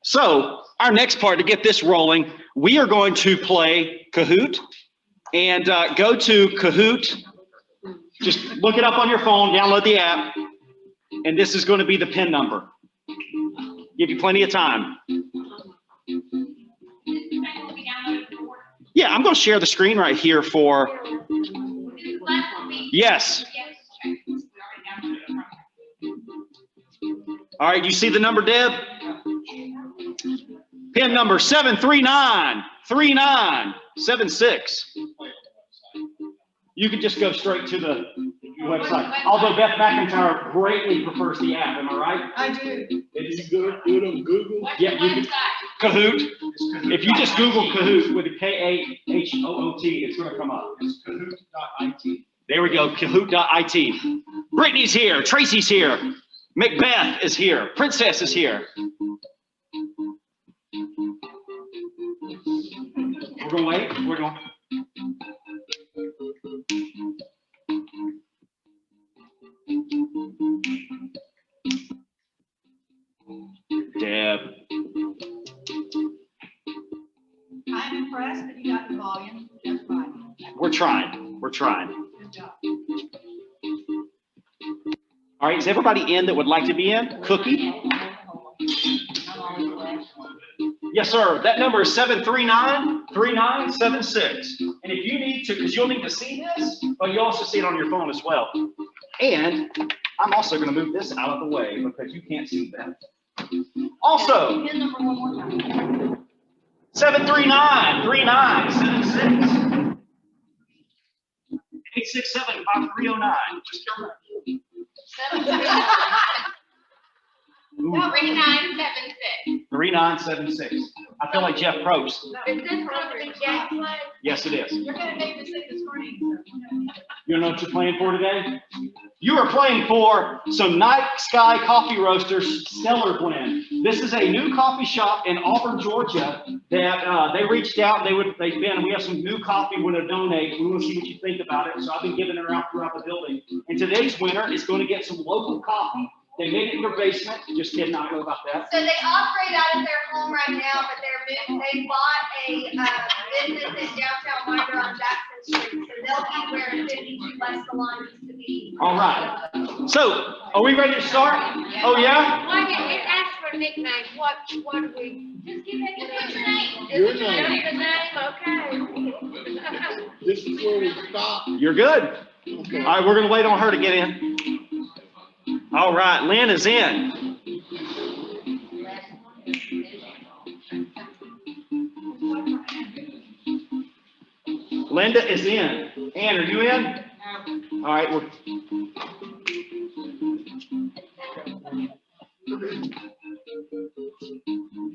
So our next part, to get this rolling, we are going to play Kahoot, and go to Kahoot. Just look it up on your phone, download the app, and this is going to be the PIN number. Give you plenty of time. Yeah, I'm going to share the screen right here for. Yes. All right, you see the number, Deb? PIN number 7393976. You can just go straight to the website. Although Beth McIntyre greatly prefers the app, am I right? I do. It's good. Do it on Google. Yeah, you can. Kahoot. If you just Google Kahoot with a K-A-H-O-O-T, it's going to come up. It's Kahoot.it. There we go. Kahoot.it. Brittany's here. Tracy's here. Macbeth is here. Princess is here. We're going to wait. We're going. Deb. I'm impressed that you got the volume just right. We're trying. We're trying. Good job. All right. Is everybody in that would like to be in? Cookie? Yes, sir. That number is 7393976. And if you need to, because you'll need to see this, but you also see it on your phone as well. And I'm also going to move this out of the way because you can't see that. Also, Pin number one more time. 7393976. 867-5309. Just go right. 3976. 3976. I feel like Jeff Probst. Is this going to be Jack play? Yes, it is. You're going to make this in the screen. You know what you're playing for today? You are playing for some Night Sky Coffee Roasters Stellar Blend. This is a new coffee shop in Auburn, Georgia that they reached out. We have some new coffee we're going to donate. We want to see what you think about it. So I've been giving it out throughout the building. And today's winner is going to get some local coffee. They made it in their basement. Just kidding, I don't know about that. So they operate out of their home right now, but they bought a business in downtown Winder on Jackson Street. So they'll be where 52 West Salon used to be. All right. So, are we ready to start? Oh, yeah? Why did it ask for a nickname? What do we? Just give it your name. Your Just name. the name, okay. This is where we stop. You're good. Okay. All right, we're going to wait on her to get in. All right, Lynn is in. Linda is in. Ann, are you in? All right.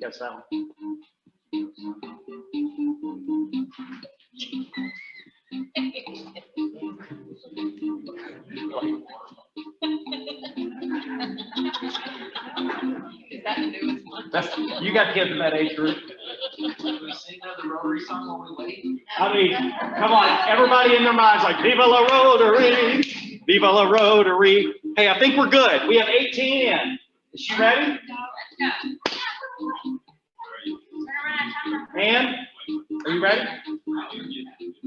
Guess that one. Is that the newest one? You got kids in that age group. We sing another Rotary song while we wait. I mean, come on, everybody in their minds like, Viva la Rotary, Viva la Rotary. Hey, I think we're good. We have 18 in. Is she ready? Ann, are you ready?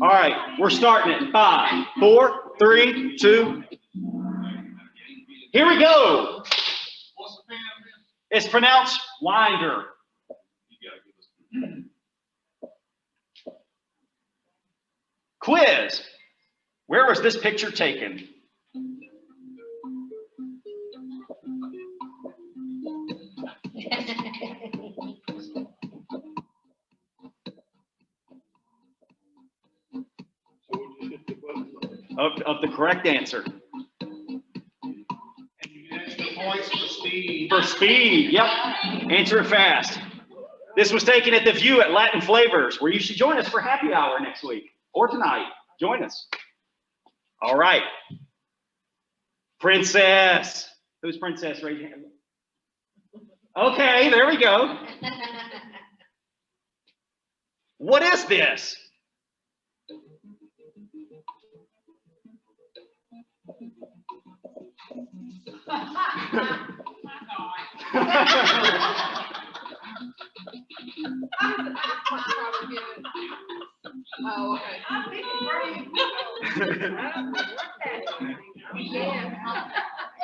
All right, we're starting it. 5, 4, 3, 2. Here we go. It's pronounced Winder. Quiz. Where was this picture taken? Of the correct answer. Points for speed. For speed, yep. Answer it fast. This was taken at the View at Latin Flavors, where you should join us for happy hour next week or tonight. Join us. All right. Princess. Who's Princess? Raise your hand. Okay, there we go. What is this? Oh, okay. I'm thinking for you. Yeah.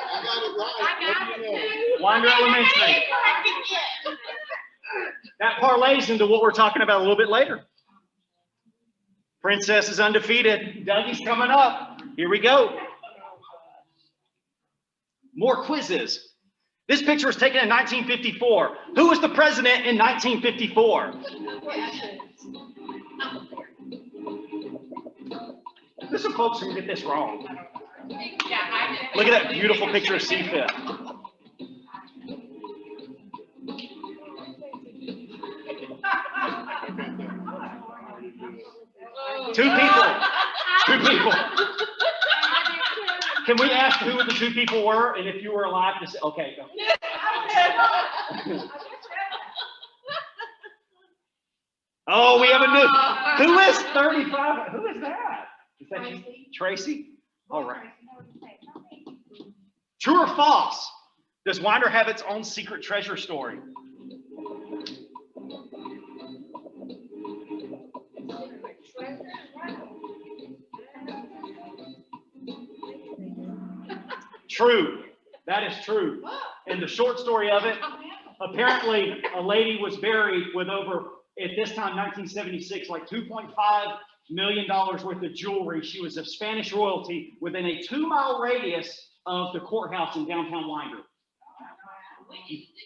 I got it right. I got What do you it know? too. Winder Elementary. That parlays into what we're talking about a little bit later. Princess is undefeated. Dougie's coming up. Here we go. More quizzes. This picture was taken in 1954. Who was the president in 1954? There's some folks who get this wrong. Yeah, I did. Look at that beautiful picture of CFIT. Two people. Two people. Can we ask who the two people were, and if you were alive to say, okay, go. Oh, we have a new, who is 35? Who is that? Is that you? Tracy? All right. True or false? Does Winder have its own secret treasure story? True. That is true. And the short story of it, apparently a lady was buried with over, at this time, 1976, like $2.5 million worth of jewelry. She was of Spanish royalty within a 2-mile radius of the courthouse in downtown Winder.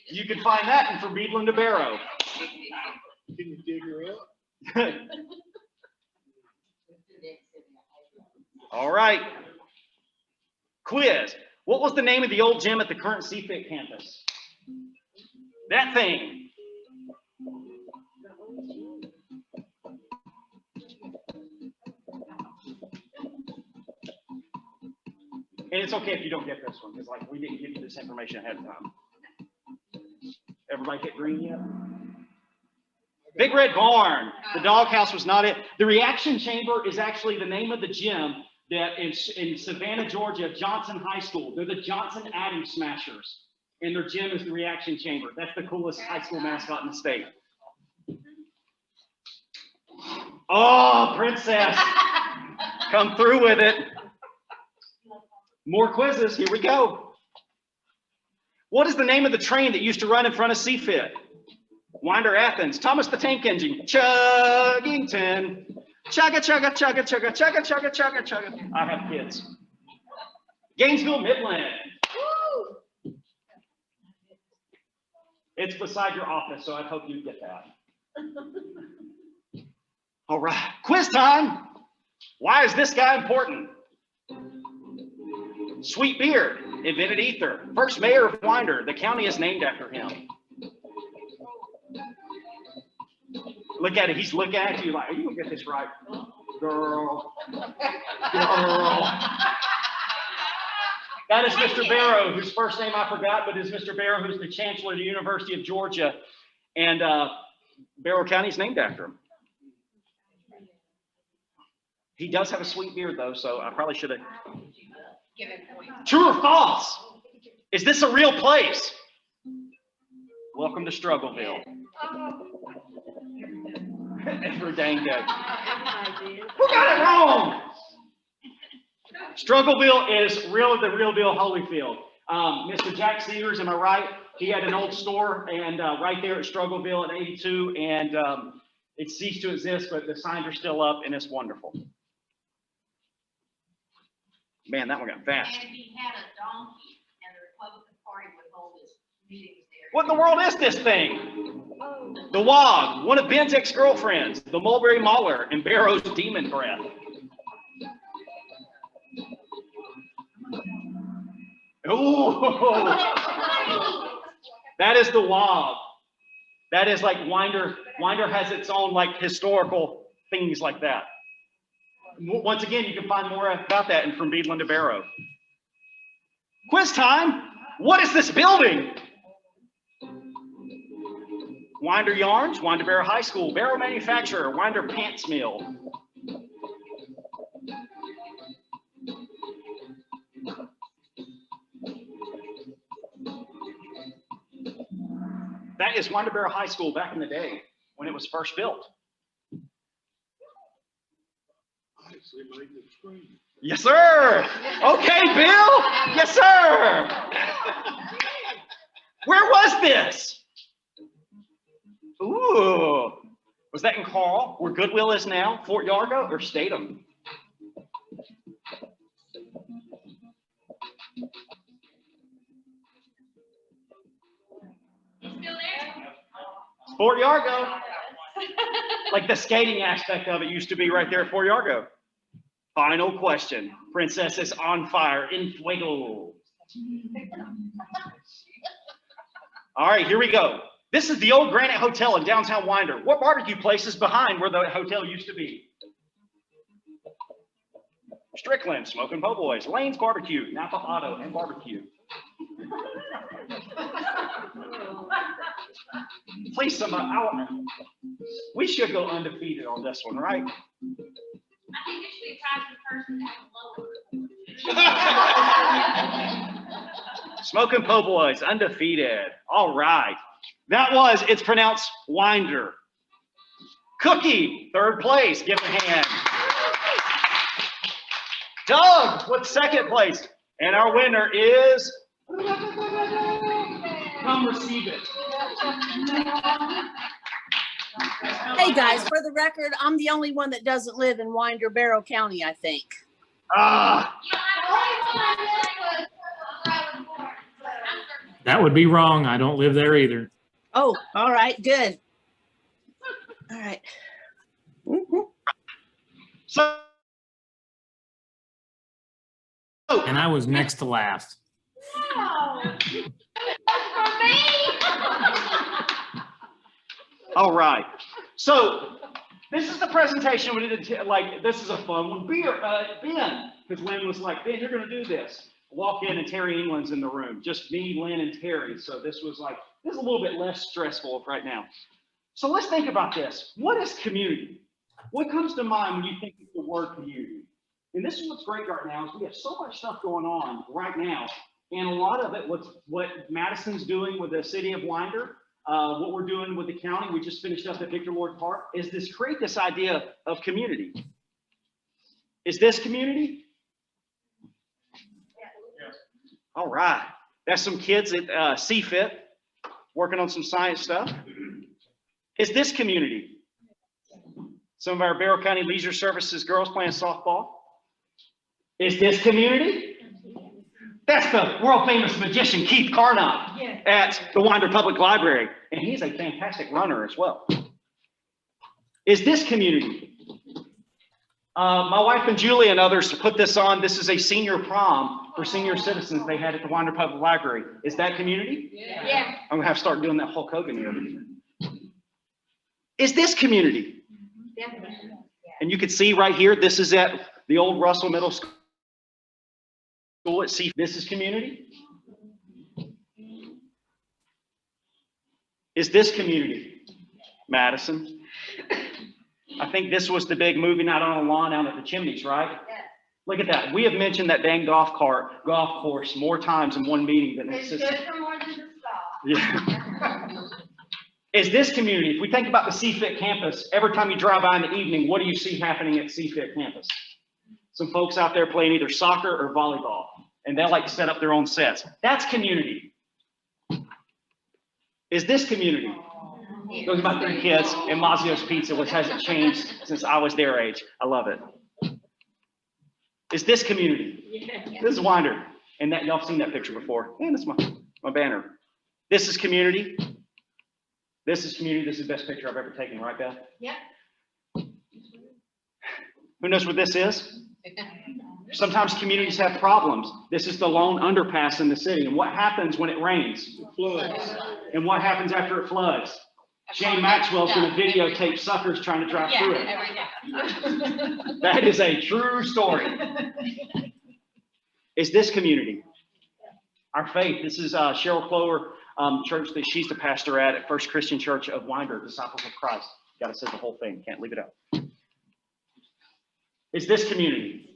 You can find that in Forbidland to Barrow. Can you dig her up? All right. Quiz. What was the name of the old gym at the current CFIT campus? That thing. And it's okay if you don't get this one, because like we didn't give you this information ahead of time. Everybody hit green yet? Big Red Barn. The doghouse was not it. The reaction chamber is actually the name of the gym that in Savannah, Georgia, Johnson High School. They're the Johnson Atom Smashers, and their gym is the reaction chamber. That's the coolest high school mascot in the state. Oh, Princess, come through with it. More quizzes. Here we go. What is the name of the train that used to run in front of CFIT? Winder Athens, Thomas the Tank Engine, Chuggington. Chugga, chugga, chugga, chugga, chugga, chugga, chugga, chugga. I have kids. Gainesville, Midland. Woo! It's beside your office, so I hope you get that. All right, quiz time. Why is this guy important? Sweet beard, invented ether. First mayor of Winder. The county is named after him. Look at it. He's looking at you like, are you going to get this right? Girl. Girl. That is Mr. Barrow, whose first name I forgot, but is Mr. Barrow, who's the chancellor of the University of Georgia. And Barrow County is named after him. He does have a sweet beard, though, so I probably should have. Give it points. True or false? Is this a real place? Welcome to Struggleville. Every dang day. Who got it wrong? Struggleville is really the real deal Holyfield. Mr. Jack Sears, am I right? He had an old store and right there at Struggleville at 82, and it ceased to exist, but the signs are still up, and it's wonderful. Man, that one got fast. And he had a donkey, and the Republican Party would hold his meetings there. What in the world is this thing? The Wog, one of Ben's ex-girlfriends, the Mulberry Mauler, and Barrow's Demon Breath. Ooh, that is the Wog. That is like Winder. Winder has its own like historical things like that. Once again, you can find more about that in From Beadland to Barrow. Quiz time. What is this building? Winder Yarns, Winder Barrow High School, Barrow Manufacturer, Winder Pants Mill. That is Winder Barrow High School back in the day when it was first built. Actually made the screen. Yes, sir. Okay, Bill. Yes, sir. Where was this? Ooh. Was that in Carl, where Goodwill is now, Fort Yargo, or Statham? You still there? Fort Yargo. Like the skating aspect of it used to be right there at Fort Yargo. Final question. Princess is on fire. In fuego. All right, here we go. This is the old Granite Hotel in downtown Winder. What barbecue place is behind where the hotel used to be? Strickland, Smoking Po' Boys, Lane's Barbecue, Napa Auto and Barbecue. Please, somebody, we should go undefeated on this one, right? I think it should be tied to the person that was lower. Smoking Po' Boys, undefeated. All right. It's pronounced Winder. Cookie, third place. Give a hand. Doug, what's second place? And our winner is. Come receive it. Hey guys, for the record, I'm the only one that doesn't live in Winder Barrow County, I think. That would be wrong. I don't live there either. Oh, all right, good. All right. So, And I was next to last. all right. So this is the presentation we did. This is a fun one. Ben, because Lynn was like, Ben, you're going to do this. Walk in and Terry England's in the room. Just me, Lynn, and Terry. So this is a little bit less stressful right now. So let's think about this. What is community? What comes to mind when you think of the word community? And this is what's great right now is we have so much stuff going on right now. And a lot of it, what Madison's doing with the city of Winder, what we're doing with the county, we just finished up at Victor Lord Park, is create this idea of community. Is this community? Yes. All right. That's some kids at CFIT working on some science stuff. Is this community? Some of our Barrow County Leisure Services girls playing softball. Is this community? That's the world famous magician Keith Carnot at the Winder Public Library. And he's a fantastic runner as well. Is this community? My wife and Julie and others put this on. This is a senior prom for senior citizens they had at the Winder Public Library. Is that community? Yeah. I'm gonna have to start doing that Hulk Hogan here. Is this community? And you can see right here, this is at the old Russell Middle School at C. This is community. Is this community? Madison. I think this was the big movie night on the lawn out at the Chimneys, right? Yes. Look at that. We have mentioned that dang golf course more times in one meeting than It's it's good for more than just golf. Yeah. Is this community? If we think about the CFIT campus, every time you drive by in the evening, what do you see happening at CFIT campus? Some folks out there playing either soccer or volleyball, and they like to set up their own sets. That's community. Is this community? Those are my 3 kids and Mazio's Pizza, which hasn't changed since I was their age. I love it. Is this community? This is Winder. And that y'all seen that picture before. And it's my banner. This is community. This is community. This is the best picture I've ever taken, right, Beth? Yep. Who knows what this is? Sometimes communities have problems. This is the lone underpass in the city. And what happens when it rains? Floods. And what happens after it floods? Shane Maxwell's going to videotape suckers trying to drive through it. That is a true story. Is this community? Our faith. This is Cheryl Clover church that she's the pastor at First Christian Church of Winder, Disciples of Christ. Got to say the whole thing. Can't leave it out. Is this community?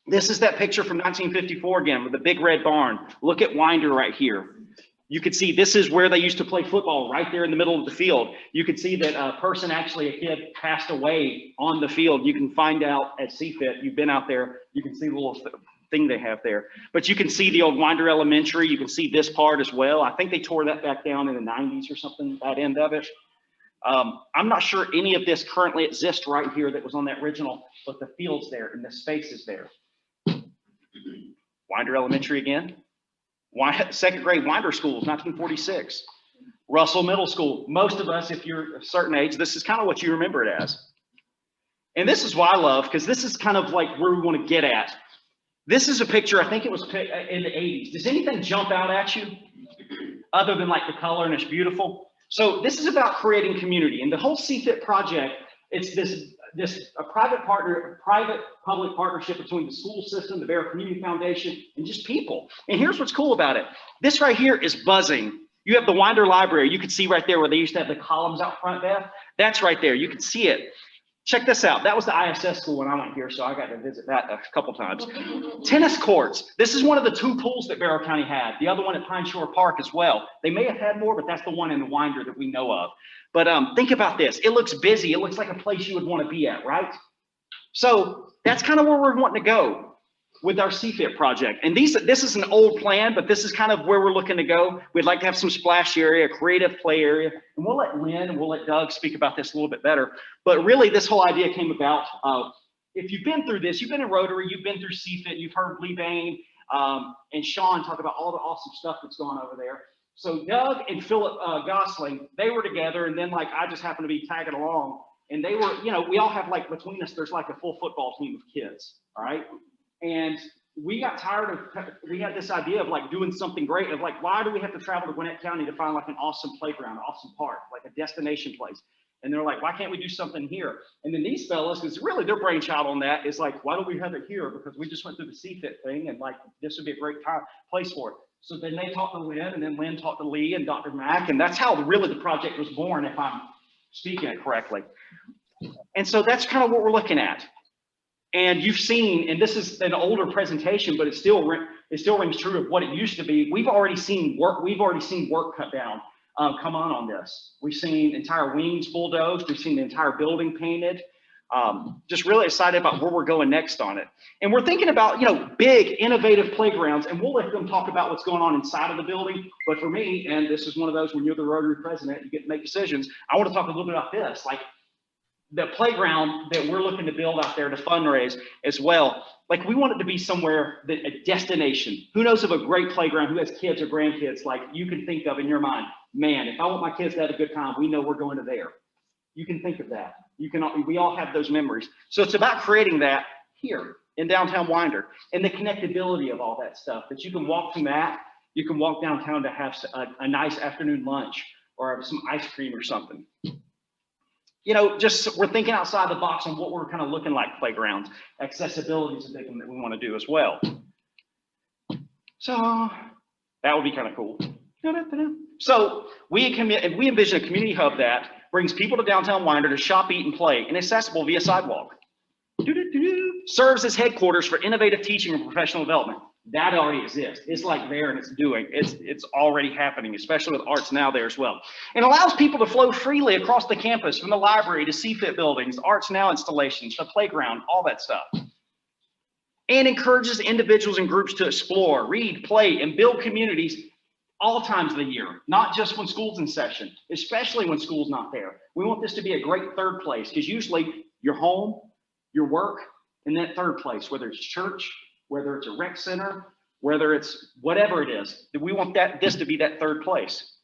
This is that picture from 1954 again with the big red barn. Look at Winder right here. You could see this is where they used to play football, right there in the middle of the field. You could see that a person, actually a kid, passed away on the field. You can find out at CFIT, you've been out there, you can see the little thing they have there. But you can see the old Winder Elementary. You can see this part as well. I think they tore that back down in the 90s or something, that end of it. I'm not sure any of this currently exists right here that was on that original, but the field's there and the space is there. Winder Elementary again. Second grade Winder Schools, 1946. Russell Middle School. Most of us, if you're a certain age, this is kind of what you remember it as. And this is what I love, because this is kind of like where we want to get at. This is a picture, I think it was in the 80s. Does anything jump out at you other than like the color and it's beautiful? So this is about creating community, and the whole CFIT project, it's a private-public partnership between the school system, the Bear Community Foundation, and just people. And here's what's cool about it. This right here is buzzing. You have the Winder Library. You can see right there where they used to have the columns out front there. That's right there. You can see it. Check this out. That was the ISS school when I went here, so I got to visit that a couple times. Tennis courts. This is one of the 2 pools that Barrow County had. The other one at Pine Shore Park as well. They may have had more, but that's the one in the Winder that we know of. But think about this. It looks busy. It looks like a place you would want to be at, right? So that's kind of where we're wanting to go with our CFIT project. And this is an old plan, but this is kind of where we're looking to go. We'd like to have some splash area, creative play area, and we'll let Lynn and we'll let Doug speak about this a little bit better. But really, this whole idea came about, if you've been through this, you've been in Rotary, you've been through CFIT, you've heard Lee Bain and Sean talk about all the awesome stuff that's going on over there. So Doug and Philip Gosling, they were together, and then like I just happened to be tagging along, and they were, you know, we all have like between us, there's like a full football team of kids, all right? And we got tired of, we had this idea of like doing something great, of like, why do we have to travel to Gwinnett County to find like an awesome playground, an awesome park, like a destination place? And they're like, why can't we do something here? And then these fellas, because really their brainchild on that is like, why don't we have it here? Because we just went through the CFIT thing, and like, this would be a great place for it. So then they talked to Lynn, and then Lynn talked to Lee and Dr. Mack, and that's how really the project was born, if I'm speaking it correctly. And so that's kind of what we're looking at. And you've seen, and this is an older presentation, but it still rings true of what it used to be. We've already seen work cut down, come on this. We've seen entire wings bulldozed. We've seen the entire building painted. Just really excited about where we're going next on it. And we're thinking about, you know, big, innovative playgrounds, and we'll let them talk about what's going on inside of the building. But for me, and this is one of those, when you're the Rotary president, you get to make decisions. I want to talk a little bit about this, like the playground that we're looking to build out there to fundraise as well. Like, we want it to be somewhere, that a destination. Who knows of a great playground, who has kids or grandkids, like you can think of in your mind, man, if I want my kids to have a good time, we know we're going to there. You can think of that. We all have those memories. So it's about creating that here in downtown Winder, and the connectability of all that stuff, that you can walk from that, you can walk downtown to have a nice afternoon lunch or some ice cream or something. You know, just we're thinking outside the box on what we're kind of looking like playgrounds. Accessibility is a big one that we want to do as well. So that would be kind of cool. So we envision a community hub that brings people to downtown Winder to shop, eat, and play, and accessible via sidewalk. Serves as headquarters for innovative teaching and professional development. That already exists. It's like there, and it's already happening, especially with Arts Now there as well. And allows people to flow freely across the campus, from the library to CFIT buildings, Arts Now installations, the playground, all that stuff. And encourages individuals and groups to explore, read, play, and build communities all times of the year, not just when school's in session, especially when school's not there. We want this to be a great third place, because usually your home, your work, and that third place, whether it's church, whether it's a rec center, whether it's whatever it is, we want this to be that third place.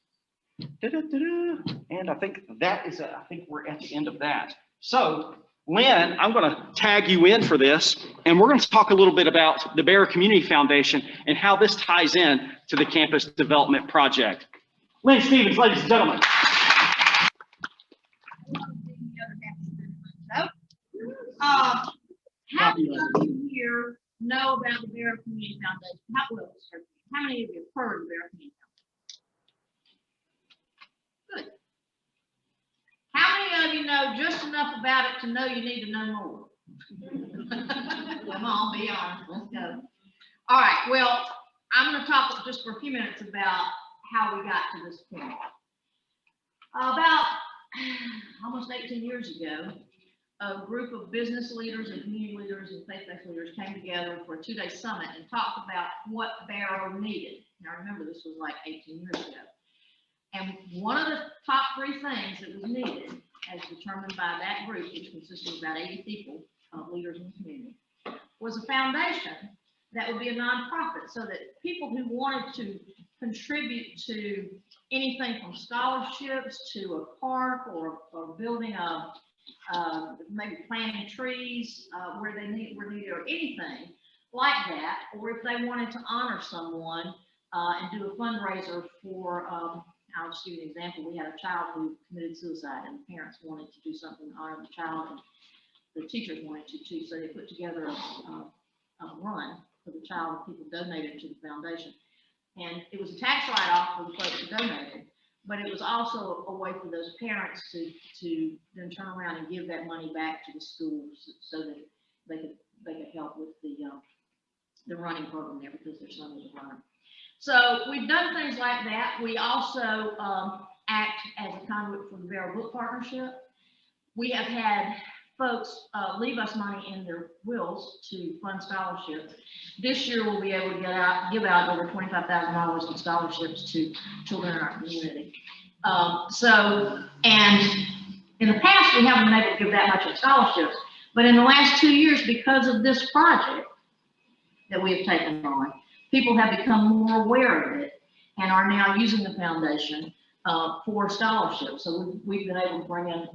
And I think I think we're at the end of that. So Lynn, I'm going to tag you in for this, and we're going to talk a little bit about the Bear Community Foundation and how this ties in to the campus development project. Lynn Stevens, ladies and gentlemen. How many of you here know about the Bear Community Foundation? How many of you have heard of the Bear Community Foundation? Good. How many of you know just enough about it to know you need to know more? Come on, be honest. Let's go. All right. Well, I'm going to talk just for a few minutes about how we got to this point. About almost 18 years ago, a group of business leaders and community leaders and faith-based leaders came together for a 2-day summit and talked about what Barrow needed. Now, remember, this was like 18 years ago. And one of the top 3 things that was needed, as determined by that group, which consisted of about 80 people, leaders in the community, was a foundation that would be a nonprofit, so that people who wanted to contribute to anything from scholarships to a park or building a maybe planting trees where they were needed, or anything like that, or if they wanted to honor someone and do a fundraiser for, I'll just give you an example. We had a child who committed suicide, and the parents wanted to do something to honor the child, and the teachers wanted to too, so they put together a run for the child, and people donated to the foundation. And it was a tax write-off for the folks who donated, but it was also a way for those parents to then turn around and give that money back to the schools so that they could help with the running program there, because their son was a runner. So we've done things like that. We also act as a conduit for the Barrow Book Partnership. We have had folks leave us money in their wills to fund scholarships. This year we'll be able to give out over $25,000 in scholarships to children in our community. And in the past we haven't been able to give that much in scholarships, but in the last 2 years, because of this project that we have taken on, people have become more aware of it and are now using the foundation for scholarships. So we've been able to bring in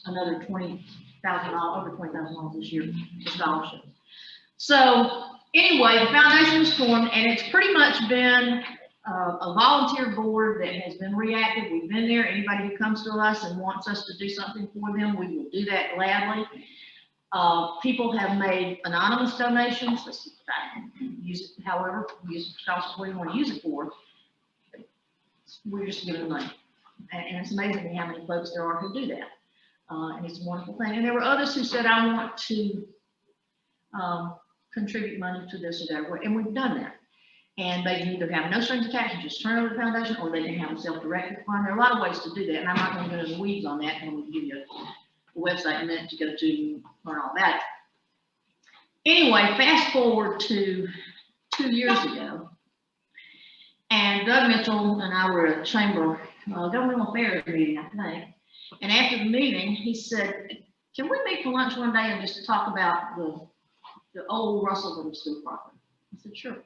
another $20,000, over $20,000 this year for scholarships. So anyway, the foundation was formed, and it's pretty much been a volunteer board that has been reactive. We've been there. Anybody who comes to us and wants us to do something for them, we will do that gladly. People have made anonymous donations. Use it however, use it what you want to use it for. We're just giving money. And it's amazing how many folks there are who do that. And it's a wonderful thing. And there were others who said, I want to contribute money to this or that, and we've done that. And they can either have no strings attached and just turn over the foundation, or they can have a self-directed fund. There are a lot of ways to do that, and I'm not going to go into the weeds on that, and we'll give you a website in a minute to go to and learn all about it. Anyway, fast forward to 2 years ago, and Doug Mitchell and I were at a chamber governmental affairs meeting, I think. And after the meeting, he said, can we meet for lunch one day and just talk about the old Russell Middle School property? I said, sure.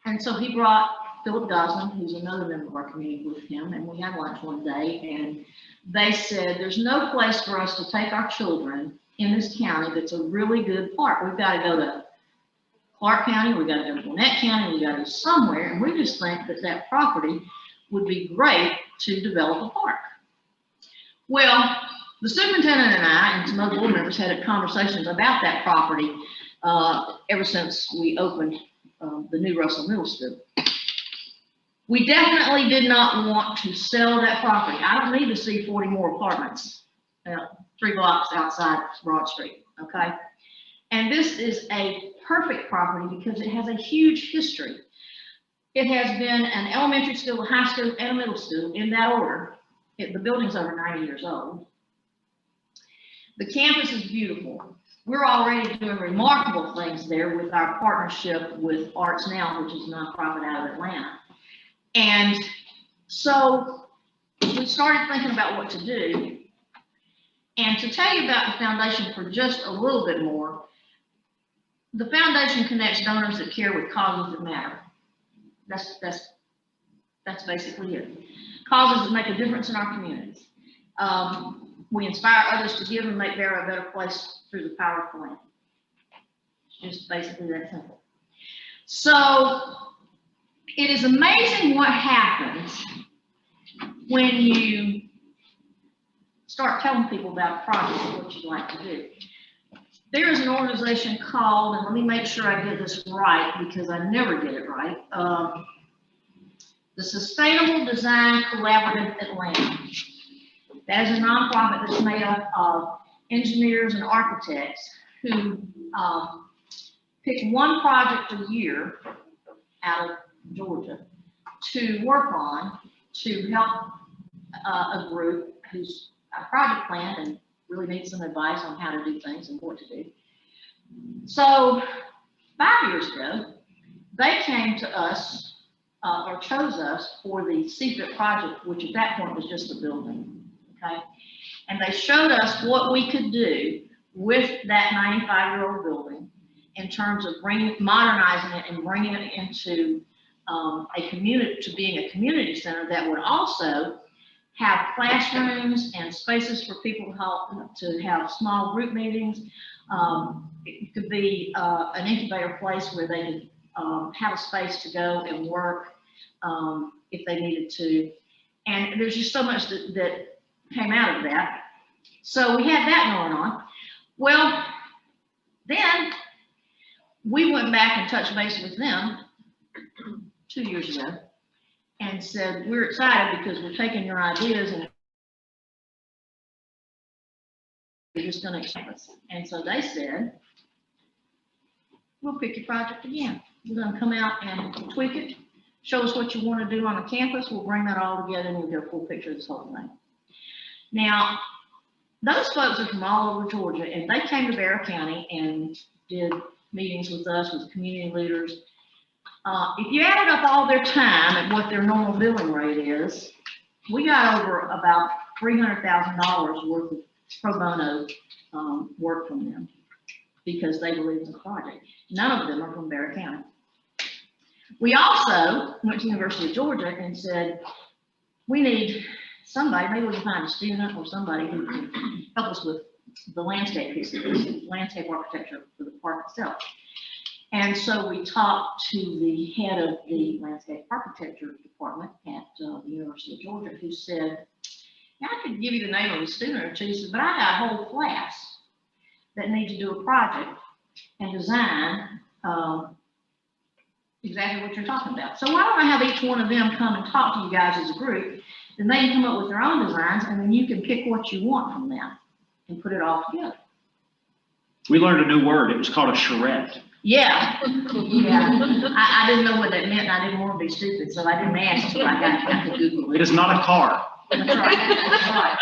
And so he brought Philip Gosman, who's another member of our community, with him, and we had lunch one day, and they said, there's no place for us to take our children in this county that's a really good park. We've got to go to Clark County, we've got to go to Gwinnett County, we've got to go somewhere, and we just think that that property would be great to develop a park. Well, the superintendent and I and some other board members had conversations about that property ever since we opened the new Russell Middle School. We definitely did not want to sell that property. I don't need to see 40 more apartments 3 blocks outside Broad Street, okay? And this is a perfect property because it has a huge history. It has been an elementary school, a high school, and a middle school in that order. The building's over 90 years old. The campus is beautiful. We're already doing remarkable things there with our partnership with Arts Now, which is a nonprofit out of Atlanta. And so we started thinking about what to do. And to tell you about the foundation for just a little bit more, the foundation connects donors that care with causes that matter. That's basically it. Causes that make a difference in our communities. We inspire others to give and make Barrow a better place through the power of philanthropy. It's just basically that simple. So it is amazing what happens when you start telling people about a project and what you'd like to do. There is an organization called, and let me make sure I get this right because I never get it right, the Sustainable Design Collaborative Atlanta. That is a nonprofit that's made up of engineers and architects who pick one project a year out of Georgia to work on to help a group who's a project plan and really needs some advice on how to do things and what to do. So 5 years ago, they came to us or chose us for the CFIT project, which at that point was just a building, okay? And they showed us what we could do with that 95-year-old building in terms of modernizing it and bringing it into a community, to being a community center that would also have classrooms and spaces for people to have small group meetings. It could be an incubator place where they could have a space to go and work if they needed to. And there's just so much that came out of that. So we had that going on. Well, then we went back and touched base with them 2 years ago and said, we're excited because we're taking your ideas and we're just going to accept us. And so they said, we'll pick your project again. We're going to come out and tweak it, show us what you want to do on the campus. We'll bring that all together and we'll get a full picture of this whole thing. Now, those folks are from all over Georgia, and they came to Barrow County and did meetings with us, with community leaders. If you added up all their time and what their normal billing rate is, we got over about $300,000 worth of pro bono work from them because they believe in the project. None of them are from Barrow County. We also went to the University of Georgia and said, we need somebody, maybe we can find a student or somebody who can help us with the landscape piece of this, landscape architecture for the park itself. And so we talked to the head of the landscape architecture department at the University of Georgia, who said, yeah, I could give you the name of a student or two. He said, but I got a whole class that need to do a project and design exactly what you're talking about. So why don't I have each one of them come and talk to you guys as a group, then they can come up with their own designs, and then you can pick what you want from them and put it all together. We learned a new word. It was called a charrette. Yeah, yeah. I didn't know what that meant, and I didn't want to be stupid, so I didn't ask, so I could Google it. It is not a car. That's right, that's right.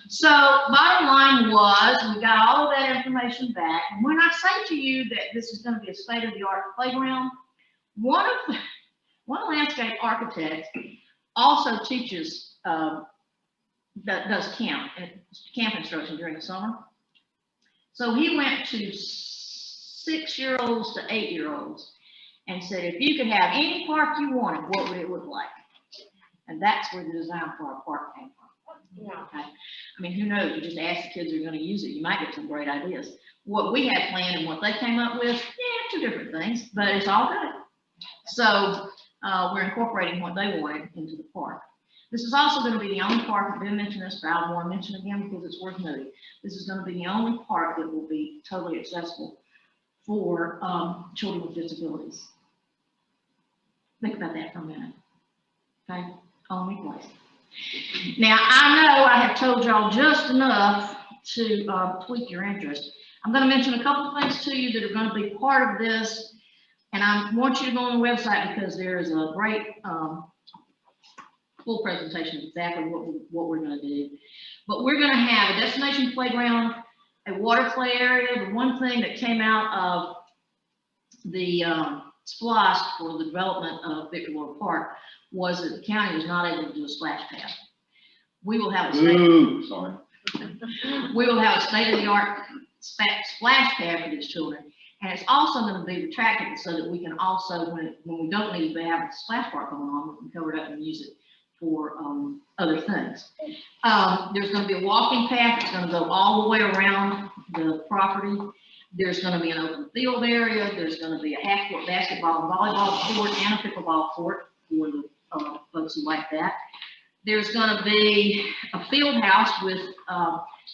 So bottom line was, we got all of that information back, and when I say to you that this is going to be a state-of-the-art playground, one of the landscape architects also teaches, does camp instruction during the summer. So he went to 6-year-olds to 8-year-olds and said, if you could have any park you wanted, what would it look like? And that's where the design for our park came from. Yeah. Okay. I mean, who knows? You just ask the kids who are going to use it. You might get some great ideas. What we had planned and what they came up with, yeah, 2 different things, but it's all good. So we're incorporating what they wanted into the park. This is also going to be the only park, I didn't mention this, but I want to mention it again because it's worth noting. This is going to be the only park that will be totally accessible for children with disabilities. Think about that for a minute. Okay, only place. Now, I know I have told y'all just enough to tweak your interest. I'm going to mention a couple of things to you that are going to be part of this. And I want you to go on the website because there is a great full presentation of exactly what we're going to do. But we're going to have a destination playground, a water play area. The one thing that came out of the SPLOST for the development of Victor Ward Park was that the county was not able to do a splash pad. We will have a we will have a state-of-the-art splash pad for these children. And it's also going to be retractable so that we can also, when we don't need to have a splash park going on, we can cover it up and use it for other things. There's going to be a walking path that's going to go all the way around the property. There's going to be an open field area. There's going to be a half-court basketball and volleyball court and a pickleball court for the folks who like that. There's going to be a field house with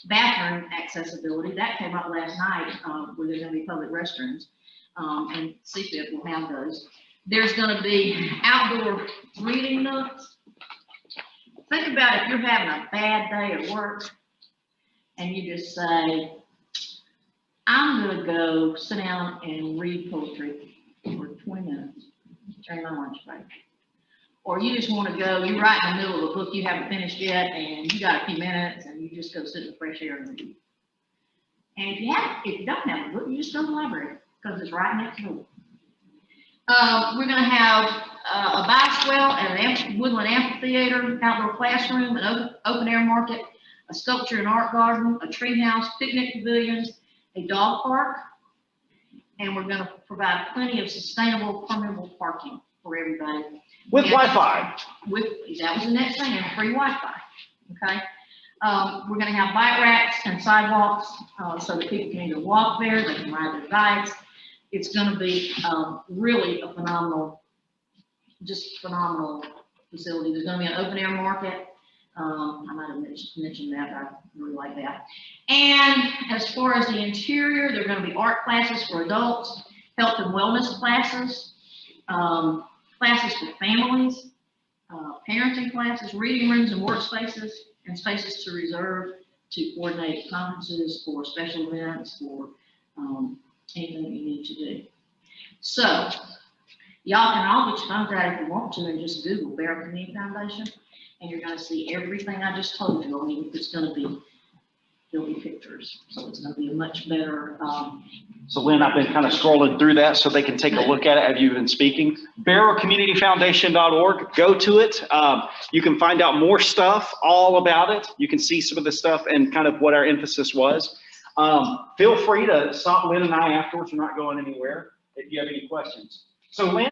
bathroom accessibility. That came up last night where there's going to be public restrooms, and CFIT will have those. There's going to be outdoor reading nooks. Think about if you're having a bad day at work and you just say, I'm going to go sit down and read poetry for 20 minutes during my lunch break. or you just want to go, you're right in the middle of a book you haven't finished yet, and you got a few minutes, and you just go sit in the fresh air and read. And if you don't have a book, you just go to the library, because it's right next door. We're gonna have a bioswale and a woodland amphitheater, outdoor classroom, an open air market, a sculpture and art garden, a tree house, picnic pavilions, a dog park, and we're gonna provide plenty of sustainable, permeable parking for everybody. With Yeah. Wi-Fi. That was the next thing, and free Wi-Fi, okay? We're gonna have bike racks and sidewalks, so that people can either walk there, they can ride their bikes. It's gonna be, really a phenomenal facility. There's gonna be an open air market. I might have mentioned that, but I really like that. And as far as the interior, there are gonna be art classes for adults, health and wellness classes, classes for families, parenting classes, reading rooms and workspaces, and spaces to reserve to coordinate conferences for special events or anything that you need to do. So y'all can all get your phones out if you want to and just Google Barrow Community Foundation, and you're gonna see everything I just told you. I mean, it's gonna be, there'll be pictures, so it's gonna be a much better, So Lynn, I've been kind of scrolling through that so they can take a look at it as you've been speaking. BarrowCommunityFoundation.org, go to it. You can find out more stuff all about it. You can see some of the stuff and kind of what our emphasis was. Feel free to stop Lynn and I afterwards. We're not going anywhere if you have any questions. So Lynn,